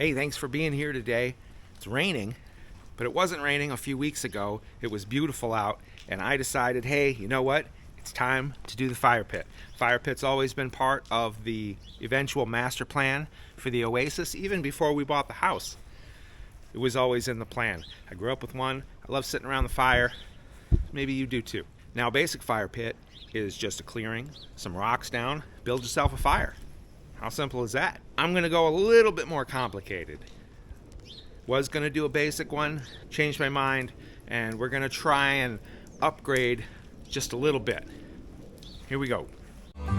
Hey, thanks for being here today. It's raining, but it wasn't raining a few weeks ago. It was beautiful out, and I decided, hey, you know what? It's time to do the fire pit. Fire pit's always been part of the eventual master plan for the Oasis, even before we bought the house. It was always in the plan. I grew up with one. I love sitting around the fire. Maybe you do too. Now, a basic fire pit is just a clearing, some rocks down, build yourself a fire. How simple is that? I'm going to go a little bit more complicated. Was going to do a basic one, changed my mind, and we're going to try and upgrade just a little bit. Here we go. All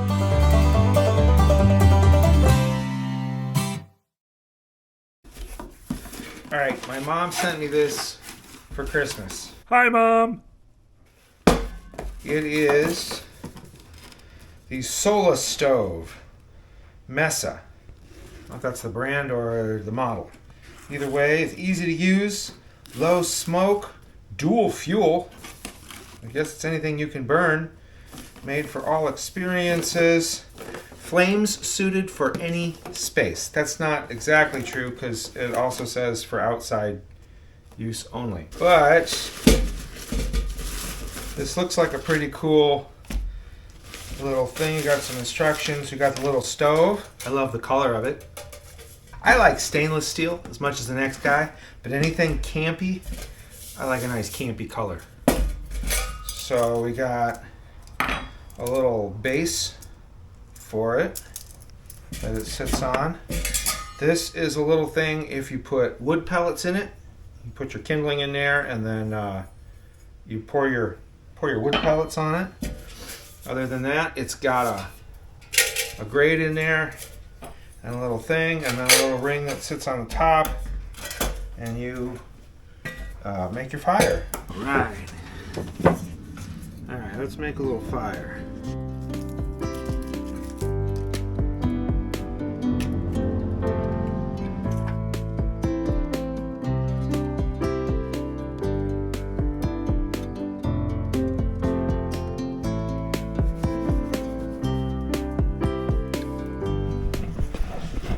right, my mom sent me this for Christmas. Hi, Mom. It is the Solar Stove Mesa. I don't know if that's the brand or the model. Either way, it's easy to use, low smoke, dual fuel. I guess it's anything you can burn. Made for all experiences. Flames suited for any space. That's not exactly true because it also says for outside use only. But this looks like a pretty cool little thing. You got some instructions. You got the little stove. I love the color of it. I like stainless steel as much as the next guy, but anything campy, I like a nice campy color. So we got a little base for it that it sits on. This is a little thing if you put wood pellets in it. You put your kindling in there and then you pour your wood pellets on it. Other than that, it's got a grate in there and a little thing and then a little ring that sits on the top, and you make your fire. Alright, let's make a little fire.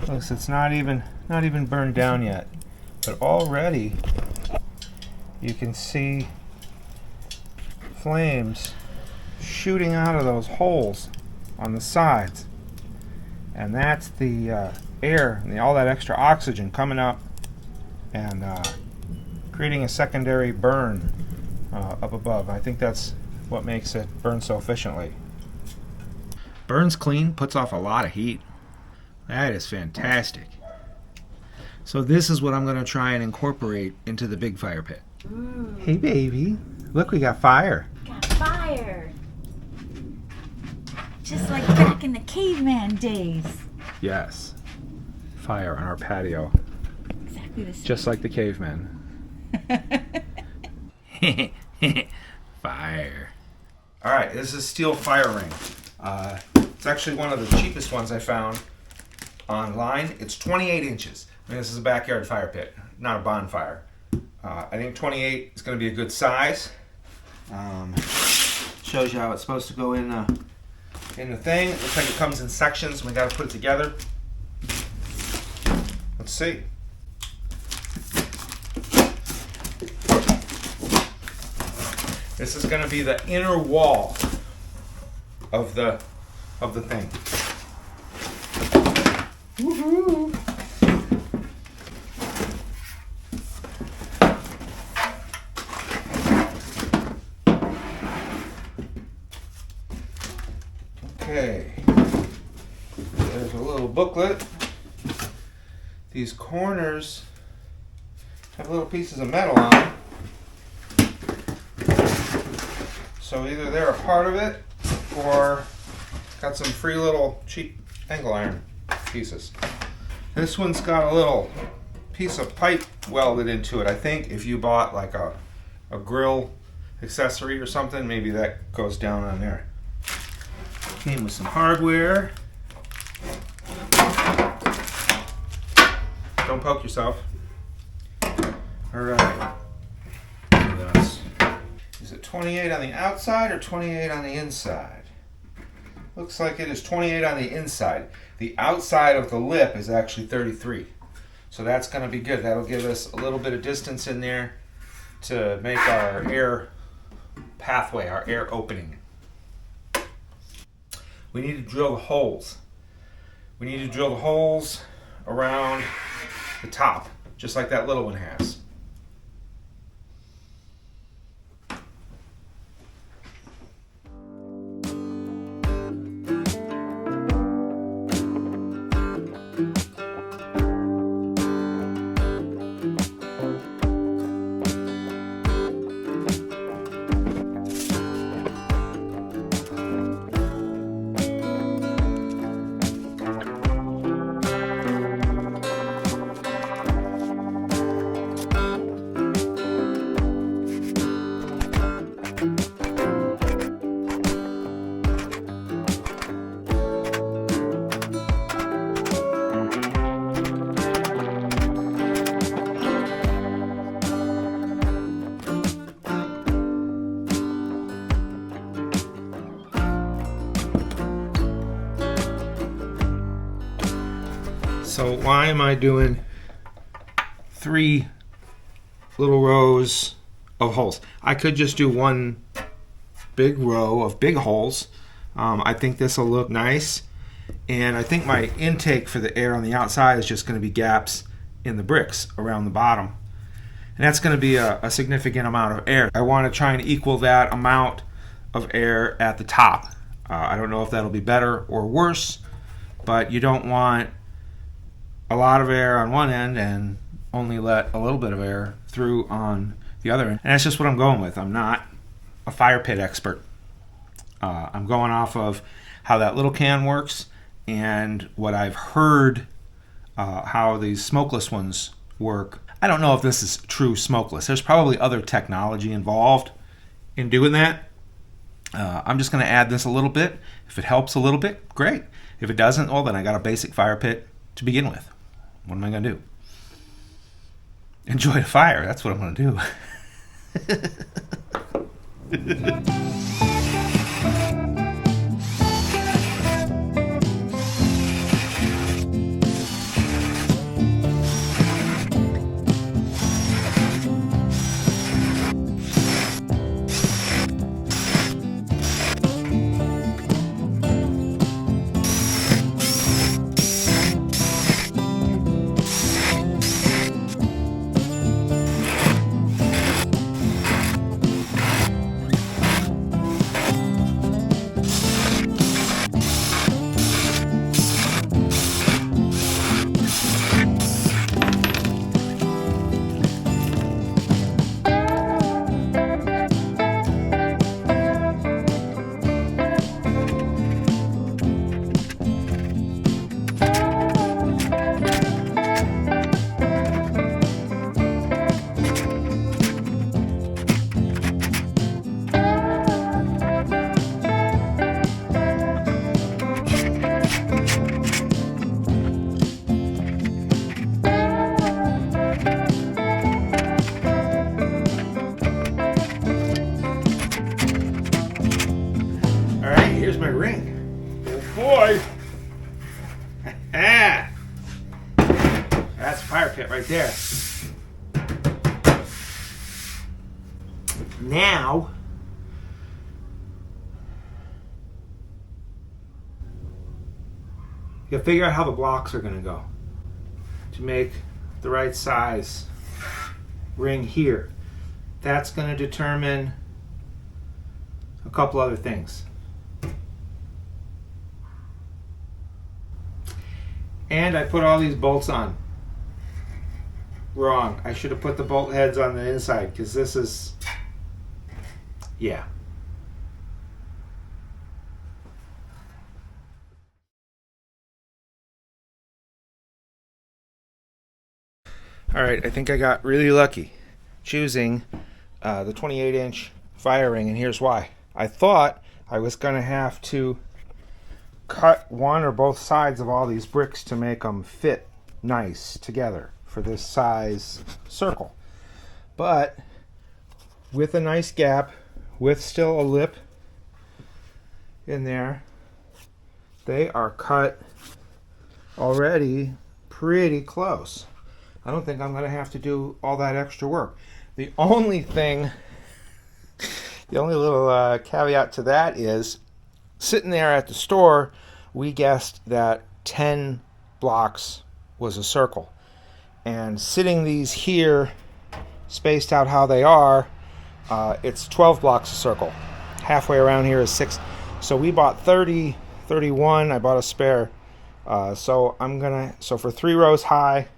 Looks, it's not even burned down yet, but already you can see flames shooting out of those holes on the sides, and that's the air and all that extra oxygen coming up and creating a secondary burn up above. I think that's what makes it burn so efficiently. Burns clean, puts off a lot of heat. That is fantastic. So this is what I'm going to try and incorporate into the big fire pit. Ooh. Hey baby, look, we got fire. Got fire. Just like back in the caveman days. Yes. Fire on our patio. Exactly the same. Just like the cavemen. Fire. Alright, this is steel fire ring. It's actually one of the cheapest ones I found online. It's 28 inches. I mean, this is a backyard fire pit, not a bonfire. I think 28 is going to be a good size. Shows you how it's supposed to go in the thing. It looks like it comes in sections and we got to put it together. Let's see. This is going to be the inner wall of the thing. Woohoo! Okay, there's a little booklet. These corners have little pieces of metal on them. So either they're a part of it or got some free little cheap angle iron pieces. This one's got a little piece of pipe welded into it. I think if you bought like a grill accessory or something, maybe that goes down on there. Came with some hardware. Don't poke yourself. Alright. Is it 28 on the outside or 28 on the inside? Looks like it is 28 on the inside. The outside of the lip is actually 33. So that's going to be good. That'll give us a little bit of distance in there to make our air pathway, our air opening. We need to drill the holes. We need to drill the holes around the top, just like that little one has. So why am I doing 3 little rows of holes? I could just do one big row of big holes. I think this will look nice, and I think my intake for the air on the outside is just going to be gaps in the bricks around the bottom, and that's going to be a significant amount of air. I want to try and equal that amount of air at the top. I don't know if that'll be better or worse, but you don't want a lot of air on one end and only let a little bit of air through on the other end. And that's just what I'm going with. I'm not a fire pit expert. I'm going off of how that little can works and what I've heard how these smokeless ones work. I don't know if this is true smokeless. There's probably other technology involved in doing that. I'm just going to add this a little bit. If it helps a little bit, great. If it doesn't, well, then I got a basic fire pit to begin with. What am I going to do? Enjoy the fire. That's what I'm going to do. Here's my ring. Oh boy. That's a fire pit right there. Now, you gotta figure out how the blocks are gonna go to make the right size ring here. That's gonna determine a couple other things. And I put all these bolts on wrong. I should have put the bolt heads on the inside because this is, yeah. All right, I think I got really lucky choosing the 28-inch fire ring, and here's why. I thought I was going to have to cut one or both sides of all these bricks to make them fit nice together for this size circle. But with a nice gap, with still a lip in there, they are cut already pretty close. I don't think I'm going to have to do all that extra work. The only little caveat to that is, sitting there at the store, we guessed that 10 blocks was a circle. And sitting these here, spaced out how they are, it's 12 blocks a circle. Halfway around here is 6. So we bought 30, 31. I bought a spare. So for 3 rows high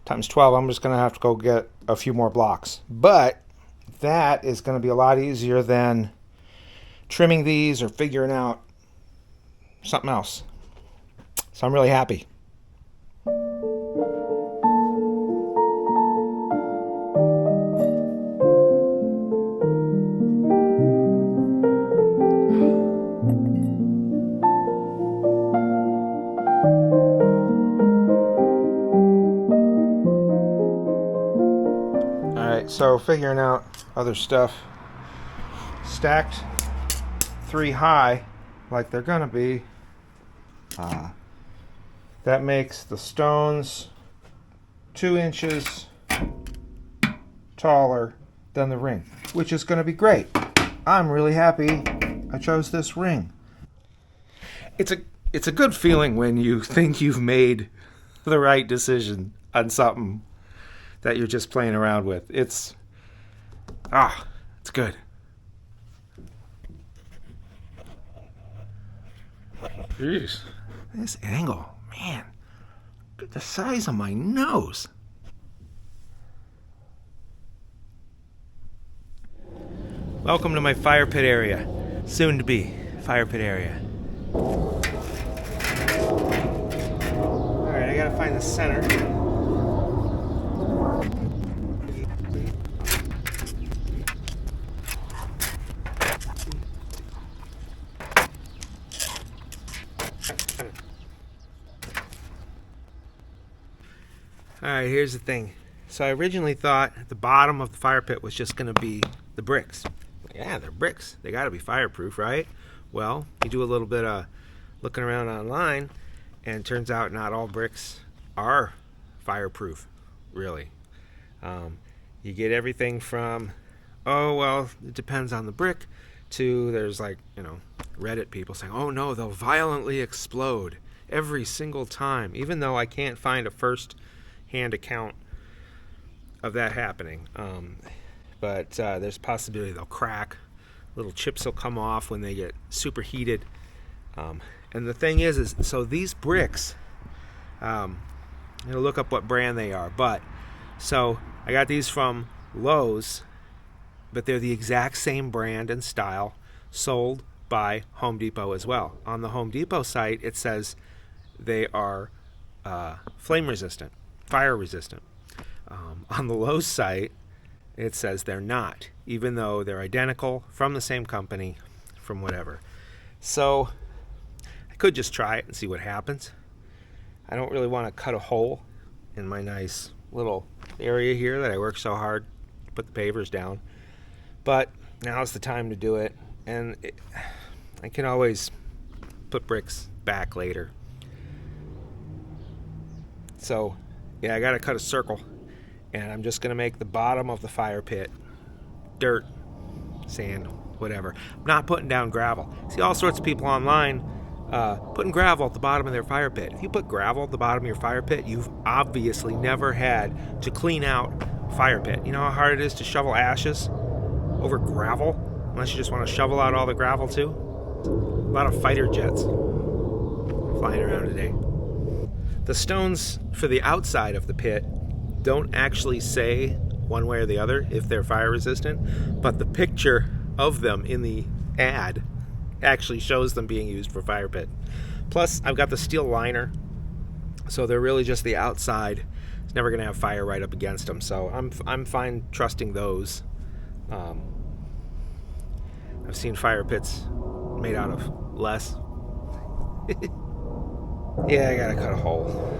times 12, I'm just going to have to go get a few more blocks. But that is going to be a lot easier than trimming these or figuring out something else. So I'm really happy. So figuring out other stuff, stacked 3 high like they're gonna be, that makes the stones 2 inches taller than the ring, which is gonna be great. I'm really happy I chose this ring. It's a good feeling when you think you've made the right decision on something that you're just playing around with. It's good. Jeez, this angle, man, look at the size of my nose. Welcome to my fire pit area, soon to be fire pit area. All right, I gotta find the center. Alright, here's the thing. So I originally thought the bottom of the fire pit was just going to be the bricks. Yeah, they're bricks. They got to be fireproof, right? Well, you do a little bit of looking around online, and it turns out not all bricks are fireproof, really. You get everything from, it depends on the brick, to there's Reddit people saying, oh no, they'll violently explode every single time, even though I can't find a first-hand account of that happening. But there's a possibility they'll crack, little chips will come off when they get super heated. And the thing is so these bricks, I'm going to look up what brand they are, so I got these from Lowe's, but they're the exact same brand and style, sold by Home Depot as well. On the Home Depot site, it says they are flame resistant, fire resistant. On the Lowe's site, it says they're not, even though they're identical, from the same company, from whatever. So I could just try it and see what happens. I don't really want to cut a hole in my nice little area here that I worked so hard to put the pavers down. But now's the time to do it, and I can always put bricks back later. So yeah, I got to cut a circle, and I'm just going to make the bottom of the fire pit dirt, sand, whatever. I'm not putting down gravel. See all sorts of people online putting gravel at the bottom of their fire pit. If you put gravel at the bottom of your fire pit, you've obviously never had to clean out a fire pit. You know how hard it is to shovel ashes over gravel? Unless you just want to shovel out all the gravel too. A lot of fighter jets flying around today. The stones for the outside of the pit don't actually say one way or the other if they're fire resistant, but the picture of them in the ad actually shows them being used for fire pit. Plus, I've got the steel liner, so they're really just the outside. It's never going to have fire right up against them, so I'm fine trusting those. I've seen fire pits made out of less. Yeah, I gotta cut a hole.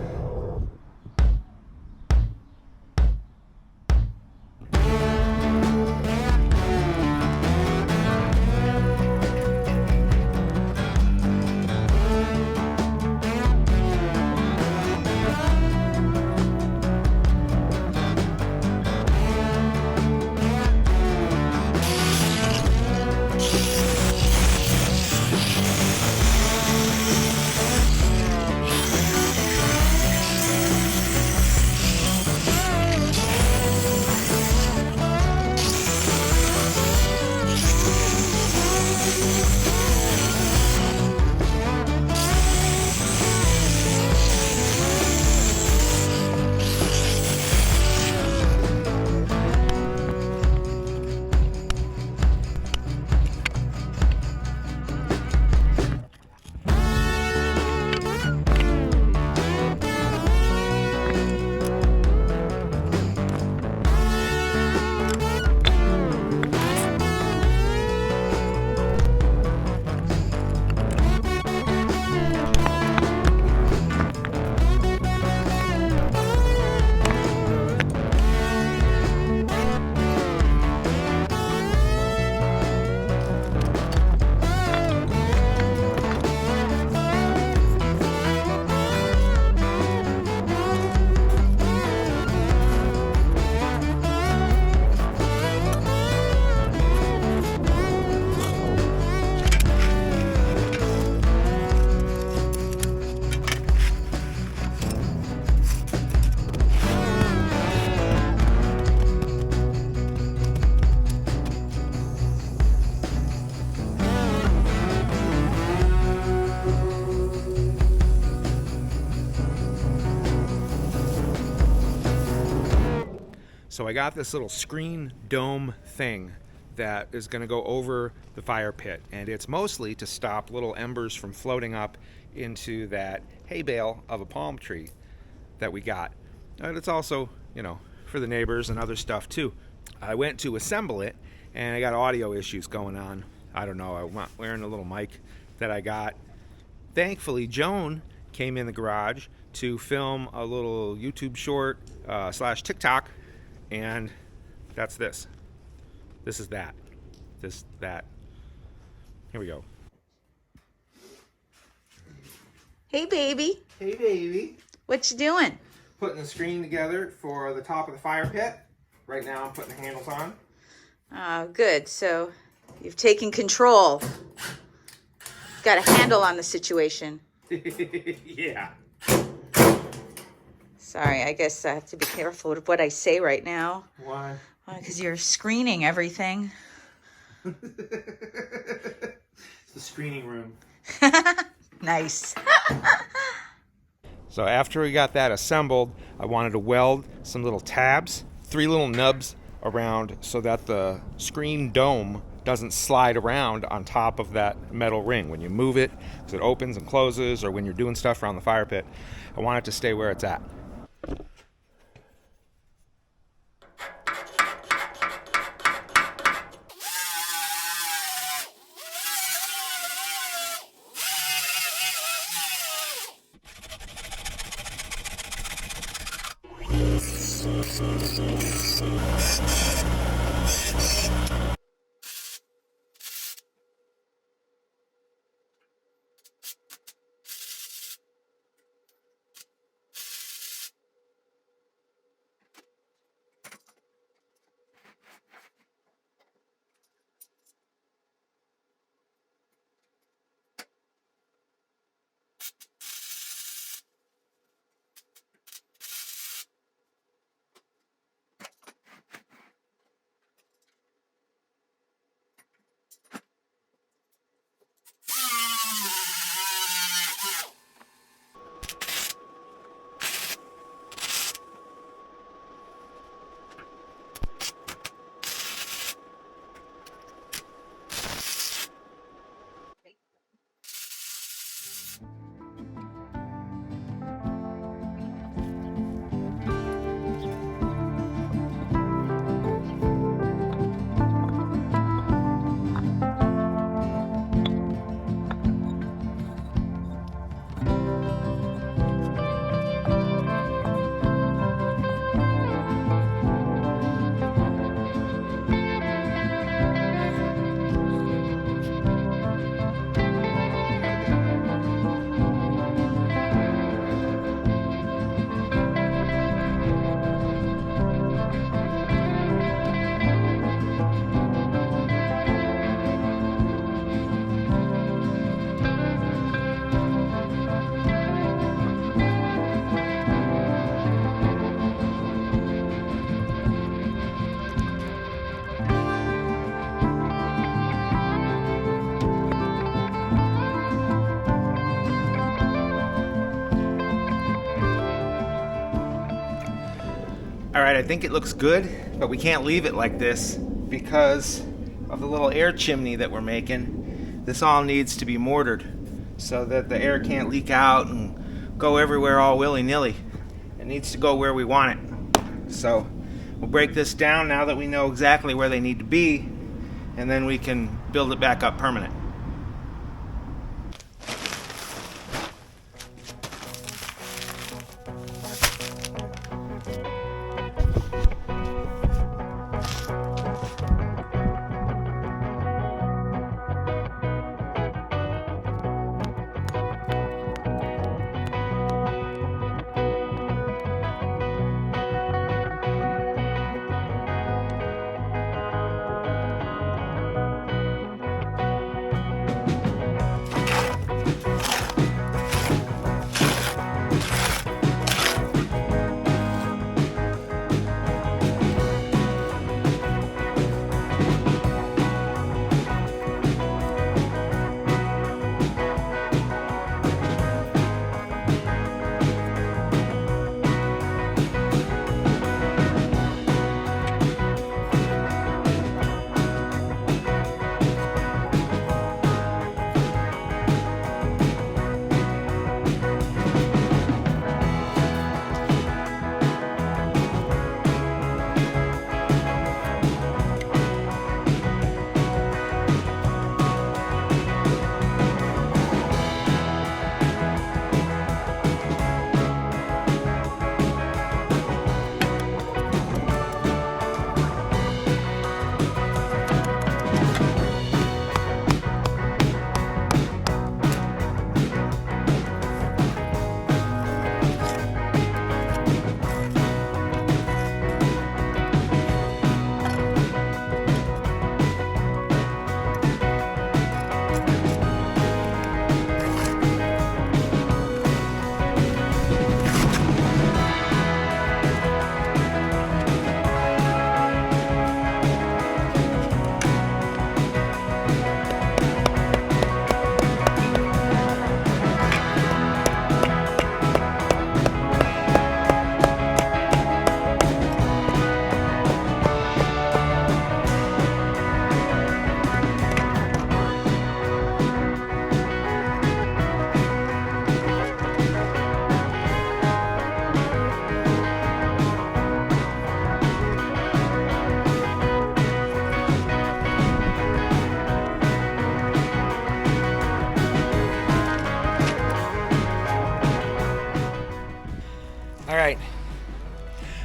So I got this little screen dome thing that is going to go over the fire pit, and it's mostly to stop little embers from floating up into that hay bale of a palm tree that we got. And it's also, for the neighbors and other stuff too. I went to assemble it, and I got audio issues going on. I don't know, I'm not wearing a little mic that I got. Thankfully, Joan came in the garage to film a little YouTube short / TikTok, and that's this. This is that. That. Here we go. Hey, baby. Hey, baby. What you doing? Putting the screen together for the top of the fire pit. Right now I'm putting the handles on. Oh, good. So you've taken control. Got a handle on the situation. Yeah. Sorry, I guess I have to be careful with what I say right now. Why? Because you're screening everything. It's the screening room. Nice. So after we got that assembled, I wanted to weld some little tabs, 3 little nubs around so that the screen dome doesn't slide around on top of that metal ring. When you move it, because it opens and closes, or when you're doing stuff around the fire pit, I want it to stay where it's at. All right, I think it looks good, but we can't leave it like this because of the little air chimney that we're making. This all needs to be mortared so that the air can't leak out and go everywhere all willy-nilly. It needs to go where we want it. So we'll break this down now that we know exactly where they need to be, and then we can build it back up permanent.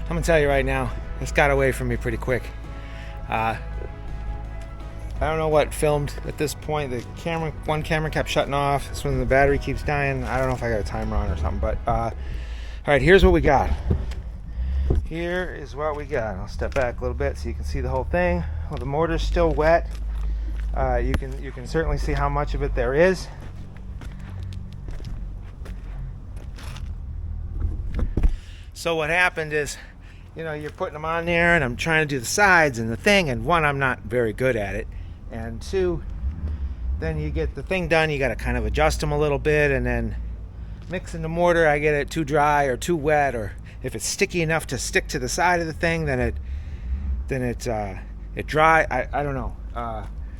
I'm gonna tell you right now, this got away from me pretty quick. I don't know what filmed at this point. One camera kept shutting off. This one, the battery keeps dying. I don't know if I got a timer on or something, but all right, here's what we got. Here is what we got. I'll step back a little bit so you can see the whole thing. Well, the mortar's still wet. You can certainly see how much of it there is. So what happened is, you're putting them on there, and I'm trying to do the sides and the thing, and one, I'm not very good at it, and two, then you get the thing done, you got to kind of adjust them a little bit, and then mixing the mortar, I get it too dry or too wet, or if it's sticky enough to stick to the side of the thing, then it dry. I don't know.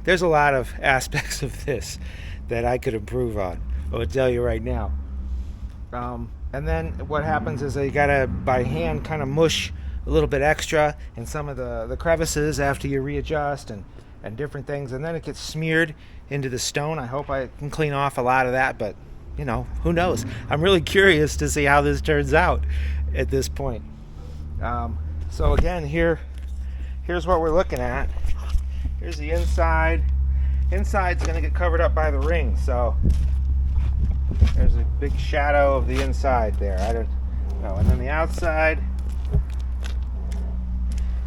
There's a lot of aspects of this that I could improve on. I will tell you right now. And then what happens is you gotta by hand kind of mush a little bit extra in some of the crevices after you readjust and different things, and then it gets smeared into the stone. I hope I can clean off a lot of that, but who knows? I'm really curious to see how this turns out at this point. So again, here's what we're looking at. Here's the inside. Inside's going to get covered up by the ring, so there's a big shadow of the inside there. I don't know. And then the outside,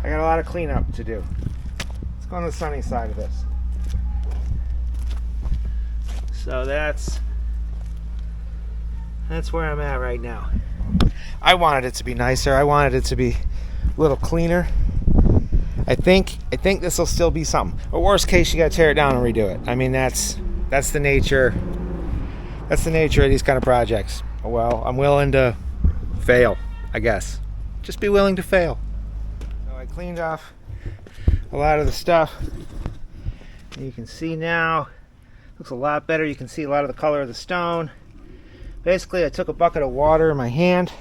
I got a lot of cleanup to do. Let's go on the sunny side of this. So that's where I'm at right now. I wanted it to be nicer. I wanted it to be a little cleaner. I think this will still be something. Or worst case, you got to tear it down and redo it. I mean, that's the nature. That's the nature of these kind of projects. Well, I'm willing to fail, I guess. Just be willing to fail. So I cleaned off a lot of the stuff. And you can see now, looks a lot better. You can see a lot of the color of the stone. Basically, I took a bucket of water in my hand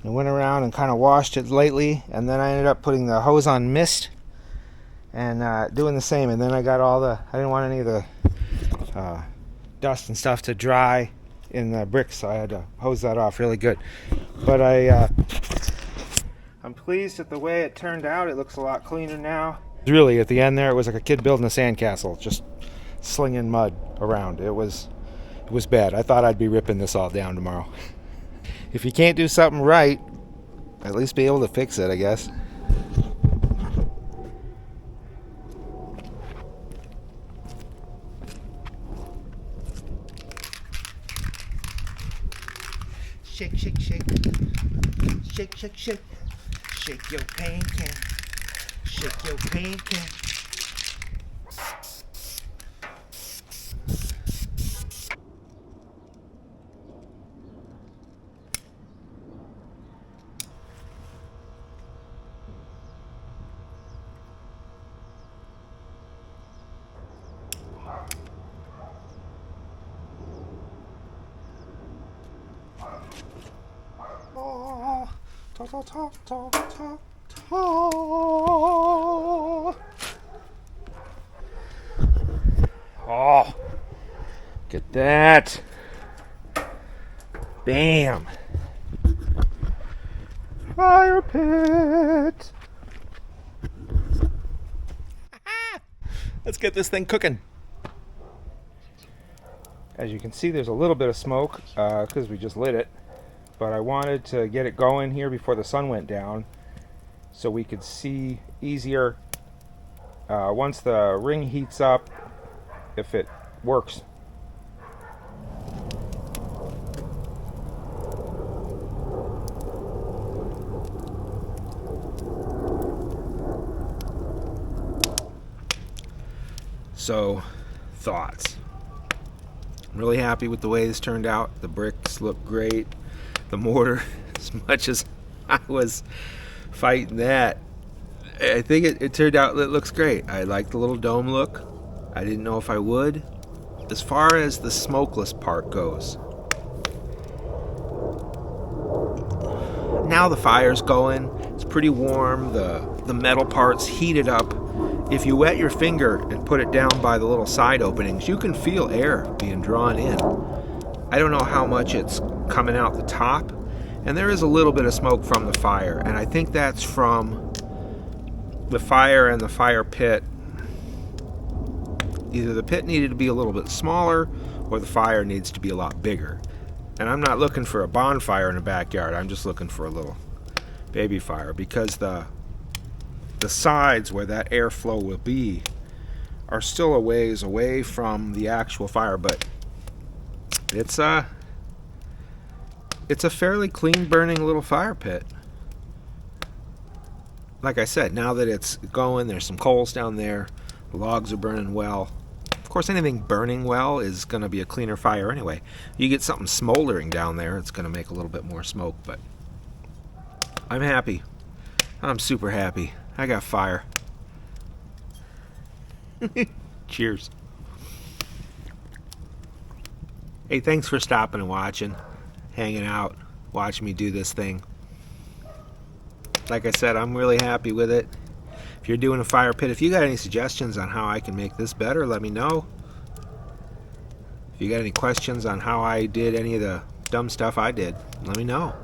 and went around and kind of washed it lightly, and then I ended up putting the hose on mist and doing the same. And then I got I didn't want any of the dust and stuff to dry in the bricks, so I had to hose that off really good. But I'm pleased with the way it turned out. It looks a lot cleaner now. Really, at the end there, it was like a kid building a sandcastle, just slinging mud around. It was bad. I thought I'd be ripping this all down tomorrow. If you can't do something right, at least be able to fix it, I guess. Shake, shake, shake. Shake, shake, shake. Shake your paint can. Shake your paint can. Talk, talk, talk, talk, talk. Oh, get that. Bam. Fire pit. Let's get this thing cooking. As you can see, there's a little bit of smoke because we just lit it. But I wanted to get it going here before the sun went down so we could see easier once the ring heats up if it works. So, thoughts. I'm really happy with the way this turned out. The bricks look great. The mortar, as much as I was fighting that, I think it turned out, it looks great. I like the little dome look. I didn't know if I would. As far as the smokeless part goes, now the fire's going. It's pretty warm. The metal part's heated up. If you wet your finger and put it down by the little side openings, you can feel air being drawn in. I don't know how much it's coming out the top And there is a little bit of smoke from the fire, and I think that's from the fire and the fire pit. Either the pit needed to be a little bit smaller or the fire needs to be a lot bigger. And I'm not looking for a bonfire in the backyard, I'm just looking for a little baby fire, because the sides where that airflow will be are still a ways away from the actual fire, but it's a fairly clean burning little fire pit. Like I said, now that it's going, there's some coals down there, the logs are burning well. Of course, anything burning well is going to be a cleaner fire anyway. You get something smoldering down there, it's going to make a little bit more smoke, but I'm happy. I'm super happy. I got fire. Cheers. Hey, thanks for stopping and watching, hanging out, watching me do this thing. Like I said, I'm really happy with it. If you're doing a fire pit, if you got any suggestions on how I can make this better, let me know. If you got any questions on how I did any of the dumb stuff I did, let me know.